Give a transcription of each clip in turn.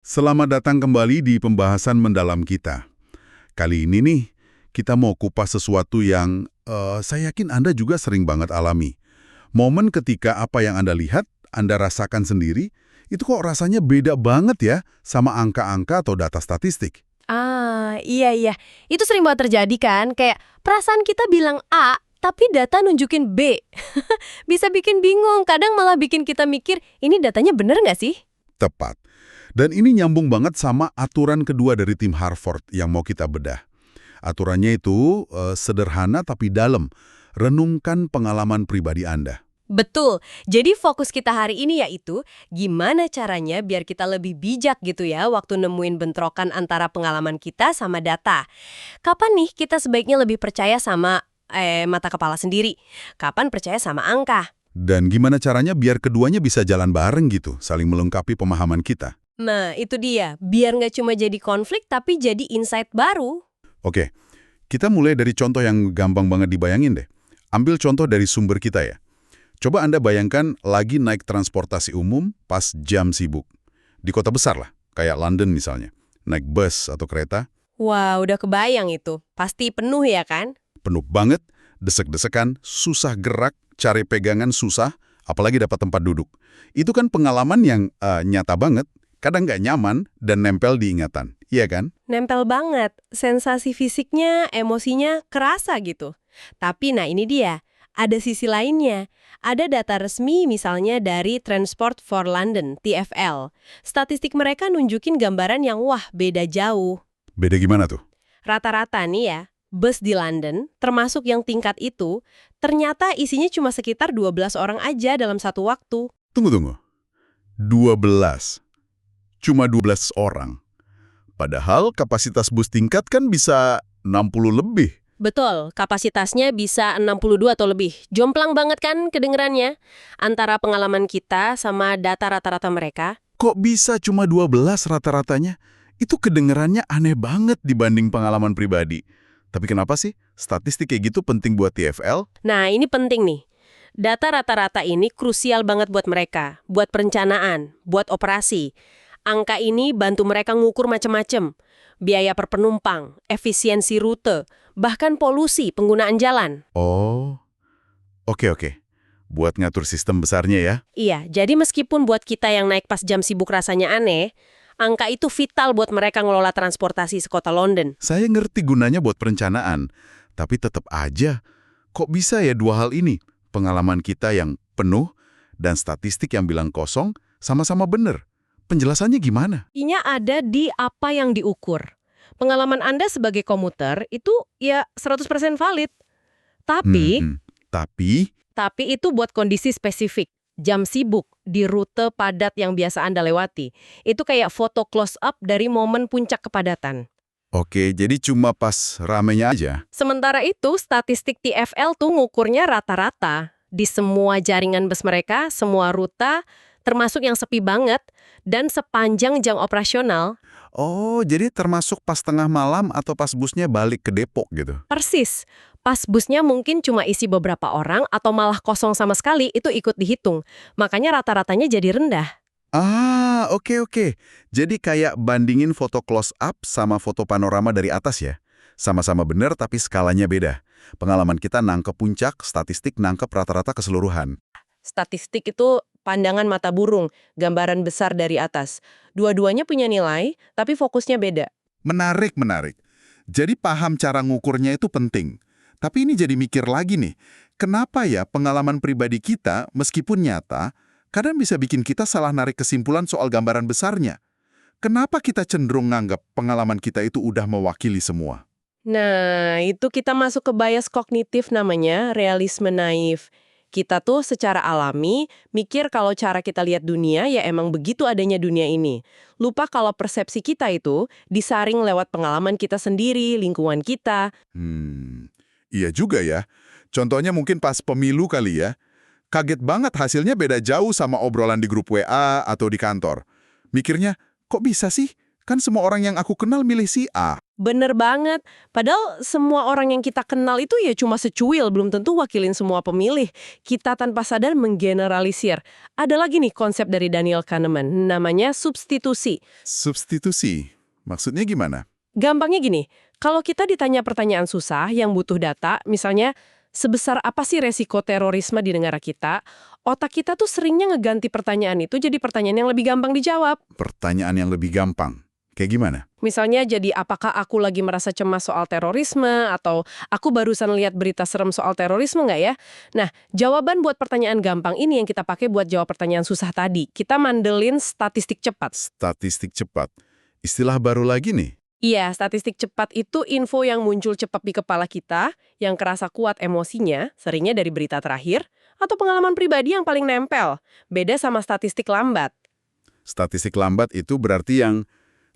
Selamat datang kembali di pembahasan mendalam kita. Kali ini nih, kita mau kupas sesuatu yang saya yakin Anda juga sering banget alami. Momen ketika apa yang Anda lihat, Anda rasakan sendiri, itu kok rasanya beda banget ya sama angka-angka atau data statistik. Iya iya. Itu sering banget terjadi kan? Kayak perasaan kita bilang A, tapi data nunjukin B. Bisa bikin bingung, kadang malah bikin kita mikir, ini datanya bener nggak sih? Tepat. Dan ini nyambung banget sama aturan kedua dari tim Harvard yang mau kita bedah. Aturannya itu sederhana tapi dalam. Renungkan pengalaman pribadi Anda. Betul. Jadi fokus kita hari ini yaitu gimana caranya biar kita lebih bijak gitu ya waktu nemuin bentrokan antara pengalaman kita sama data. Kapan nih kita sebaiknya lebih percaya sama mata kepala sendiri? Kapan percaya sama angka? Dan gimana caranya biar keduanya bisa jalan bareng gitu, saling melengkapi pemahaman kita. Nah, itu dia. Biar nggak cuma jadi konflik, tapi jadi insight baru. Oke, kita mulai dari contoh yang gampang banget dibayangin deh. Ambil contoh dari sumber kita ya. Coba Anda bayangkan lagi naik transportasi umum pas jam sibuk. Di kota besar lah, kayak London misalnya. Naik bus atau kereta, Wah, udah kebayang itu. Pasti penuh ya kan? penuh banget, desek-desekan, susah gerak, cari pegangan susah, apalagi dapat tempat duduk. Itu kan pengalaman yang nyata banget, kadang nggak nyaman dan nempel di ingatan. Iya kan? Nempel banget. Sensasi fisiknya, emosinya kerasa gitu. Tapi nah ini dia. Ada sisi lainnya. Ada data resmi misalnya dari Transport for London, TfL. Statistik mereka nunjukin gambaran yang wah beda jauh. Beda gimana tuh? Rata-rata nih ya, bus di London, termasuk yang tingkat itu, ternyata isinya cuma sekitar 12 orang aja dalam satu waktu. Tunggu. 12. Cuma 12 orang. Padahal kapasitas bus tingkat kan bisa 60 lebih. Betul, kapasitasnya bisa 62 atau lebih. Jomplang banget kan kedengerannya? Antara pengalaman kita sama data rata-rata mereka. Kok bisa cuma 12 rata-ratanya? Itu kedengerannya aneh banget dibanding pengalaman pribadi. Tapi kenapa sih statistik kayak gitu penting buat TfL? Nah, ini penting nih. Data rata-rata ini krusial banget buat mereka, buat perencanaan, buat operasi. Angka ini bantu mereka ngukur macam-macam. Biaya per penumpang, efisiensi rute, bahkan polusi penggunaan jalan. Oh, oke. Buat ngatur sistem besarnya ya. Iya, jadi meskipun buat kita yang naik pas jam sibuk rasanya aneh, angka itu vital buat mereka ngelola transportasi sekota London. Saya ngerti gunanya buat perencanaan, tapi tetap aja, kok bisa ya dua hal ini? Pengalaman kita yang penuh dan statistik yang bilang kosong sama-sama benar. Penjelasannya gimana? Intinya ada di apa yang diukur. Pengalaman Anda sebagai komuter itu ya 100% valid. Tapi, Tapi, tapi itu buat kondisi spesifik. Jam sibuk di rute padat yang biasa Anda lewati. Itu kayak foto close up dari momen puncak kepadatan. oke, jadi cuma pas ramenya aja. Sementara itu, statistik TfL tuh ngukurnya rata-rata. Di semua jaringan bus mereka, semua rute, termasuk yang sepi banget, dan sepanjang jam operasional. Oh, jadi termasuk pas tengah malam atau pas busnya balik ke Depok gitu. Persis. Pas busnya mungkin cuma isi beberapa orang atau malah kosong sama sekali, itu ikut dihitung. Makanya rata-ratanya jadi rendah. Ah, oke. Jadi kayak bandingin foto close up sama foto panorama dari atas ya. Sama-sama benar tapi skalanya beda. Pengalaman kita nangkep puncak, statistik nangkep rata-rata keseluruhan. Statistik itu pandangan mata burung, gambaran besar dari atas. Dua-duanya punya nilai, tapi fokusnya beda. Menarik. Jadi paham cara ngukurnya itu penting. Tapi ini jadi mikir lagi nih, kenapa ya pengalaman pribadi kita, meskipun nyata, kadang bisa bikin kita salah narik kesimpulan soal gambaran besarnya? Kenapa kita cenderung nganggap pengalaman kita itu udah mewakili semua? Nah, itu kita masuk ke bias kognitif namanya, realisme naif. Kita tuh secara alami mikir kalau cara kita lihat dunia ya emang begitu adanya dunia ini. Lupa kalau persepsi kita itu disaring lewat pengalaman kita sendiri, lingkungan kita. Iya juga ya. Contohnya mungkin pas pemilu kali ya. Kaget banget hasilnya beda jauh sama obrolan di grup WA atau di kantor. Mikirnya, kok bisa sih? Kan semua orang yang aku kenal milih si A. Bener banget. Padahal semua orang yang kita kenal itu ya cuma secuil, belum tentu wakilin semua pemilih. Kita tanpa sadar menggeneralisir. Ada lagi nih konsep dari Daniel Kahneman, namanya substitusi. Substitusi. Maksudnya gimana? Gampangnya gini, kalau kita ditanya pertanyaan susah yang butuh data, misalnya, sebesar apa sih resiko terorisme di negara kita? Otak kita tuh seringnya ngeganti pertanyaan itu jadi pertanyaan yang lebih gampang dijawab. Pertanyaan yang lebih gampang. Kayak gimana? Misalnya jadi apakah aku lagi merasa cemas soal terorisme atau aku barusan lihat berita serem soal terorisme nggak ya? Nah, jawaban buat pertanyaan gampang ini yang kita pakai buat jawab pertanyaan susah tadi. Kita mandelin statistik cepat. Statistik cepat. Istilah baru lagi nih. Iya, statistik cepat itu info yang muncul cepat di kepala kita, yang kerasa kuat emosinya, seringnya dari berita terakhir, atau pengalaman pribadi yang paling nempel. Beda sama statistik lambat. Statistik lambat itu berarti yang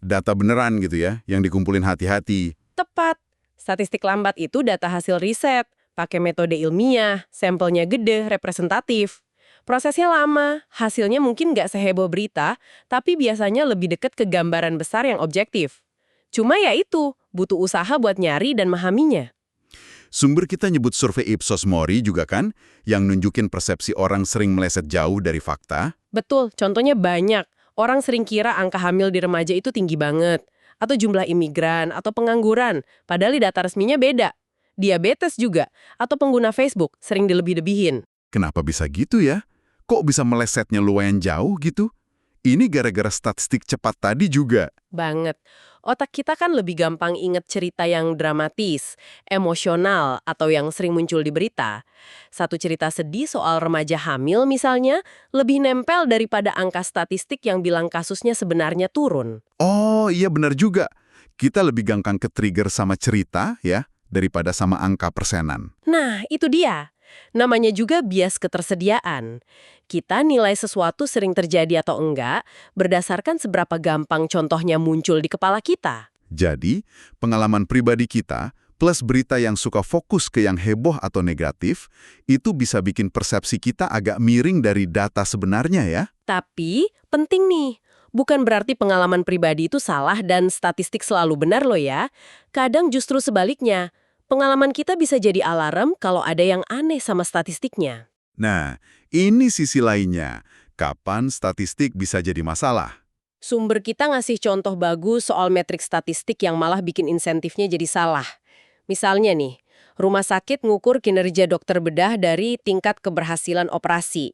data beneran gitu ya, yang dikumpulin hati-hati. Tepat. Statistik lambat itu data hasil riset, pakai metode ilmiah, sampelnya gede, representatif. Prosesnya lama, hasilnya mungkin nggak seheboh berita, tapi biasanya lebih dekat ke gambaran besar yang objektif. Cuma ya itu, butuh usaha buat nyari dan memahaminya. Sumber kita nyebut survei Ipsos Mori juga kan, yang nunjukin persepsi orang sering meleset jauh dari fakta. Betul, contohnya banyak. Orang sering kira angka hamil di remaja itu tinggi banget. Atau jumlah imigran, atau pengangguran. Padahal di data resminya beda. Diabetes juga. Atau pengguna Facebook sering dilebih-lebihin. Kenapa bisa gitu ya? Kok bisa melesetnya lumayan jauh gitu? Ini gara-gara statistik cepat tadi juga. Banget. Otak kita kan lebih gampang inget cerita yang dramatis, emosional, atau yang sering muncul di berita. Satu cerita sedih soal remaja hamil misalnya, lebih nempel daripada angka statistik yang bilang kasusnya sebenarnya turun. Oh iya benar juga. Kita lebih gampang ke-trigger sama cerita ya, daripada sama angka persenan. Nah, itu dia. Namanya juga bias ketersediaan. Kita nilai sesuatu sering terjadi atau enggak berdasarkan seberapa gampang contohnya muncul di kepala kita. Jadi, pengalaman pribadi kita plus berita yang suka fokus ke yang heboh atau negatif, itu bisa bikin persepsi kita agak miring dari data sebenarnya ya. Tapi, penting nih. Bukan berarti pengalaman pribadi itu salah dan statistik selalu benar loh ya. Kadang justru sebaliknya. Pengalaman kita bisa jadi alarm kalau ada yang aneh sama statistiknya. Nah, ini sisi lainnya. Kapan statistik bisa jadi masalah? Sumber kita ngasih contoh bagus soal metrik statistik yang malah bikin insentifnya jadi salah. Misalnya nih, rumah sakit ngukur kinerja dokter bedah dari tingkat keberhasilan operasi.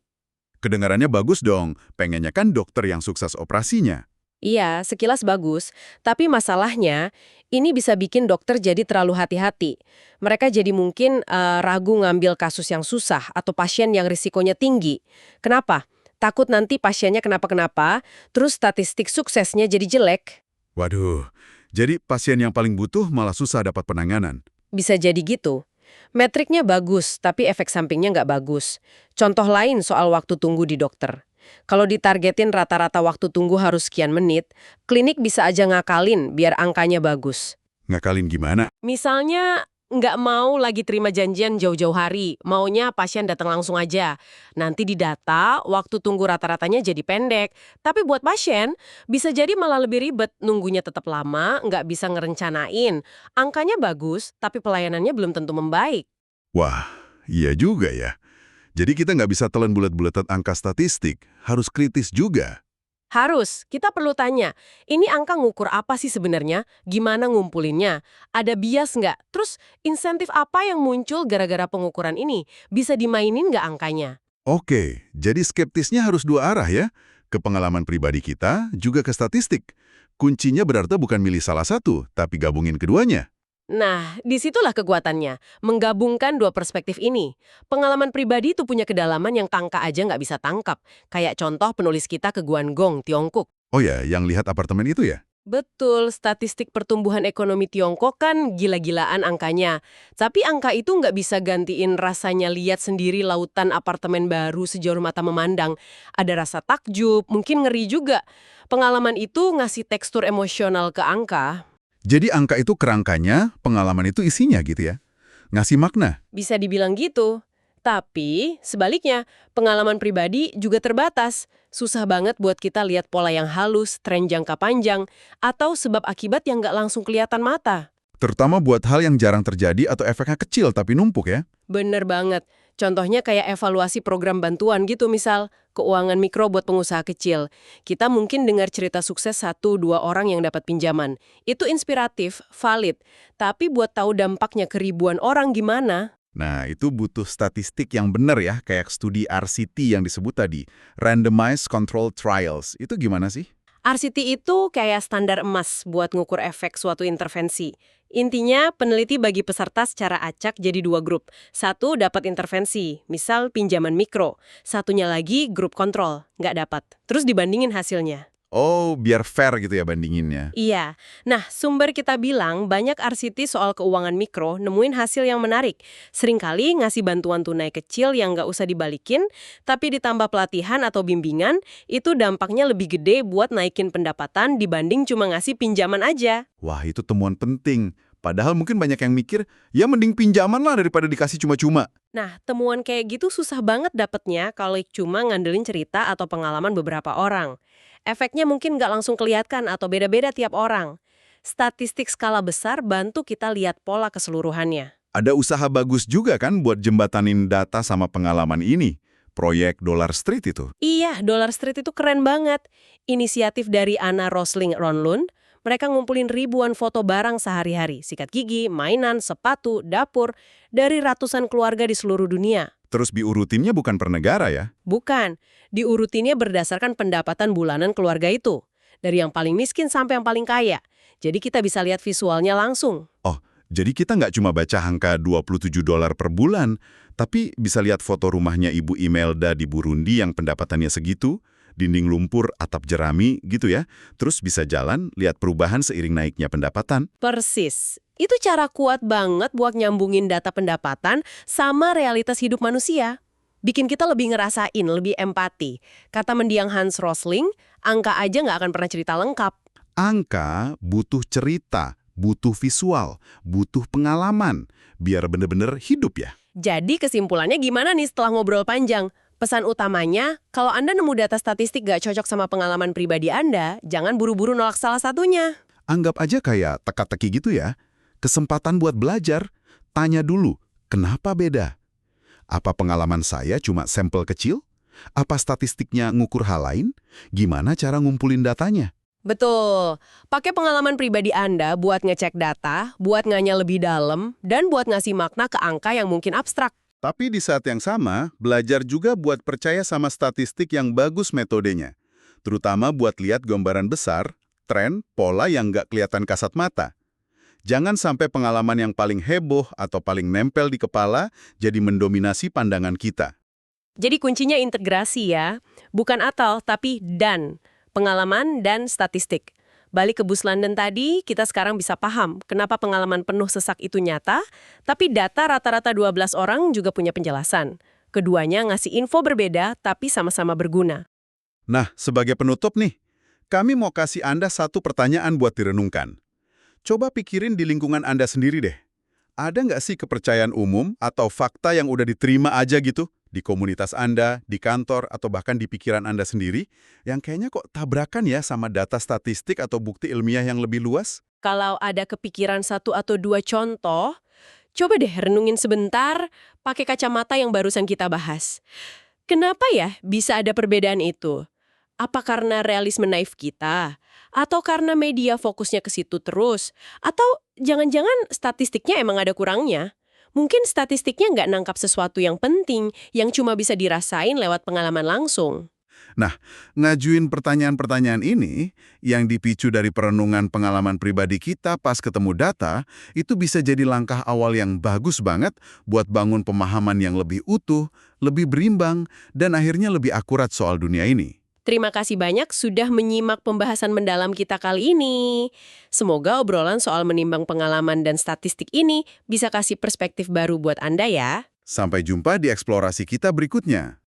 Kedengarannya bagus dong, pengennya kan dokter yang sukses operasinya. Iya, sekilas bagus. Tapi masalahnya, ini bisa bikin dokter jadi terlalu hati-hati. Mereka jadi mungkin ragu ngambil kasus yang susah atau pasien yang risikonya tinggi. Kenapa? Takut nanti pasiennya kenapa-kenapa, terus statistik suksesnya jadi jelek. Waduh, jadi pasien yang paling butuh malah susah dapat penanganan. Bisa jadi gitu. Metriknya bagus, tapi efek sampingnya nggak bagus. Contoh lain soal waktu tunggu di dokter. Kalau ditargetin rata-rata waktu tunggu harus sekian menit, klinik bisa aja ngakalin biar angkanya bagus. Ngakalin gimana? Misalnya, nggak mau lagi terima janjian jauh-jauh hari, maunya pasien datang langsung aja. Nanti di data, waktu tunggu rata-ratanya jadi pendek. Tapi buat pasien, bisa jadi malah lebih ribet, nunggunya tetap lama, nggak bisa ngerencanain. Angkanya bagus, tapi pelayanannya belum tentu membaik. Wah, iya juga ya. Jadi kita nggak bisa telan bulat-bulatan angka statistik, harus kritis juga. Harus, kita perlu tanya, ini angka ngukur apa sih sebenarnya? Gimana ngumpulinnya? Ada bias nggak? Terus insentif apa yang muncul gara-gara pengukuran ini? Bisa dimainin nggak angkanya? Oke, jadi skeptisnya harus dua arah ya. Ke pengalaman pribadi kita, juga ke statistik. Kuncinya berarti bukan milih salah satu, tapi gabungin keduanya. Nah, disitulah kekuatannya, menggabungkan dua perspektif ini. Pengalaman pribadi itu punya kedalaman yang angka aja nggak bisa tangkap. Kayak contoh penulis kita ke Guangdong, Tiongkok. Oh ya, yang lihat apartemen itu ya? Betul, statistik pertumbuhan ekonomi Tiongkok kan gila-gilaan angkanya. Tapi angka itu nggak bisa gantiin rasanya lihat sendiri lautan apartemen baru sejauh mata memandang. Ada rasa takjub, mungkin ngeri juga. Pengalaman itu ngasih tekstur emosional ke angka. Jadi angka itu kerangkanya, pengalaman itu isinya gitu ya? Ngasih makna? Bisa dibilang gitu. Tapi, sebaliknya, pengalaman pribadi juga terbatas. Susah banget buat kita lihat pola yang halus, tren jangka panjang, atau sebab akibat yang nggak langsung kelihatan mata. Terutama buat hal yang jarang terjadi atau efeknya kecil tapi numpuk ya. Bener banget. Contohnya kayak evaluasi program bantuan gitu misal, keuangan mikro buat pengusaha kecil. Kita mungkin dengar cerita sukses 1-2 orang yang dapat pinjaman. Itu inspiratif, valid. Tapi buat tahu dampaknya ke ribuan orang gimana? Nah, itu butuh statistik yang benar ya, kayak studi RCT yang disebut tadi, Randomized Controlled Trials. Itu gimana sih? RCT itu kayak standar emas buat ngukur efek suatu intervensi. Intinya, peneliti bagi peserta secara acak jadi 2 grup. Satu dapat intervensi, misal pinjaman mikro. Satunya lagi grup kontrol, nggak dapat. Terus dibandingin hasilnya. Oh, biar fair gitu ya bandinginnya. Iya. Nah, sumber kita bilang banyak RCT soal keuangan mikro nemuin hasil yang menarik. Seringkali ngasih bantuan tunai kecil yang nggak usah dibalikin, tapi ditambah pelatihan atau bimbingan, itu dampaknya lebih gede buat naikin pendapatan dibanding cuma ngasih pinjaman aja. Wah, itu temuan penting. Padahal mungkin banyak yang mikir, ya mending pinjaman lah daripada dikasih cuma-cuma. Nah, temuan kayak gitu susah banget dapetnya kalau cuma ngandelin cerita atau pengalaman beberapa orang. Efeknya mungkin nggak langsung kelihatan atau beda-beda tiap orang. Statistik skala besar bantu kita lihat pola keseluruhannya. Ada usaha bagus juga kan buat jembatanin data sama pengalaman ini. Proyek Dollar Street itu. Iya, Dollar Street itu keren banget. Inisiatif dari Anna Rosling Ronlund, mereka ngumpulin ribuan foto barang sehari-hari, sikat gigi, mainan, sepatu, dapur, dari ratusan keluarga di seluruh dunia. Terus diurutinnya bukan per negara ya? Bukan, diurutinnya berdasarkan pendapatan bulanan keluarga itu. Dari yang paling miskin sampai yang paling kaya. Jadi kita bisa lihat visualnya langsung. Oh, jadi kita nggak cuma baca angka $27 per bulan, tapi bisa lihat foto rumahnya Ibu Imelda di Burundi yang pendapatannya segitu, dinding lumpur, atap jerami gitu ya. Terus bisa jalan, lihat perubahan seiring naiknya pendapatan. Persis. Itu cara kuat banget buat nyambungin data pendapatan sama realitas hidup manusia. Bikin kita lebih ngerasain, lebih empati. Kata mendiang Hans Rosling, angka aja nggak akan pernah cerita lengkap. Angka butuh cerita, butuh visual, butuh pengalaman, biar bener-bener hidup ya. Jadi kesimpulannya gimana nih setelah ngobrol panjang? Pesan utamanya, kalau Anda nemu data statistik nggak cocok sama pengalaman pribadi Anda, jangan buru-buru nolak salah satunya. Anggap aja kayak teka-teki gitu ya. Kesempatan buat belajar, tanya dulu, kenapa beda? Apa pengalaman saya cuma sampel kecil? Apa statistiknya ngukur hal lain? Gimana cara ngumpulin datanya? Betul. Pakai pengalaman pribadi Anda buat ngecek data, buat nganya lebih dalam, dan buat ngasih makna ke angka yang mungkin abstrak. Tapi di saat yang sama, belajar juga buat percaya sama statistik yang bagus metodenya. Terutama buat lihat gambaran besar, tren, pola yang nggak kelihatan kasat mata. Jangan sampai pengalaman yang paling heboh atau paling nempel di kepala jadi mendominasi pandangan kita. Jadi kuncinya integrasi ya. Bukan atau, tapi dan. Pengalaman dan statistik. Balik ke Bus London tadi, kita sekarang bisa paham kenapa pengalaman penuh sesak itu nyata, tapi data rata-rata 12 orang juga punya penjelasan. Keduanya ngasih info berbeda, tapi sama-sama berguna. Nah, sebagai penutup nih, kami mau kasih Anda satu pertanyaan buat direnungkan. Coba pikirin di lingkungan Anda sendiri deh. Ada nggak sih kepercayaan umum atau fakta yang udah diterima aja gitu? Di komunitas Anda, di kantor, atau bahkan di pikiran Anda sendiri, yang kayaknya kok tabrakan ya sama data statistik atau bukti ilmiah yang lebih luas? Kalau ada kepikiran 1 atau 2 contoh, coba deh renungin sebentar pakai kacamata yang barusan kita bahas. Kenapa ya bisa ada perbedaan itu? Apa karena realisme naif kita? Atau karena media fokusnya ke situ terus? Atau jangan-jangan statistiknya emang ada kurangnya? Mungkin statistiknya nggak nangkap sesuatu yang penting, yang cuma bisa dirasain lewat pengalaman langsung. Nah, ngajuin pertanyaan-pertanyaan ini yang dipicu dari perenungan pengalaman pribadi kita pas ketemu data, itu bisa jadi langkah awal yang bagus banget buat bangun pemahaman yang lebih utuh, lebih berimbang, dan akhirnya lebih akurat soal dunia ini. Terima kasih banyak sudah menyimak pembahasan mendalam kita kali ini. Semoga obrolan soal menimbang pengalaman dan statistik ini bisa kasih perspektif baru buat Anda ya. Sampai jumpa di eksplorasi kita berikutnya.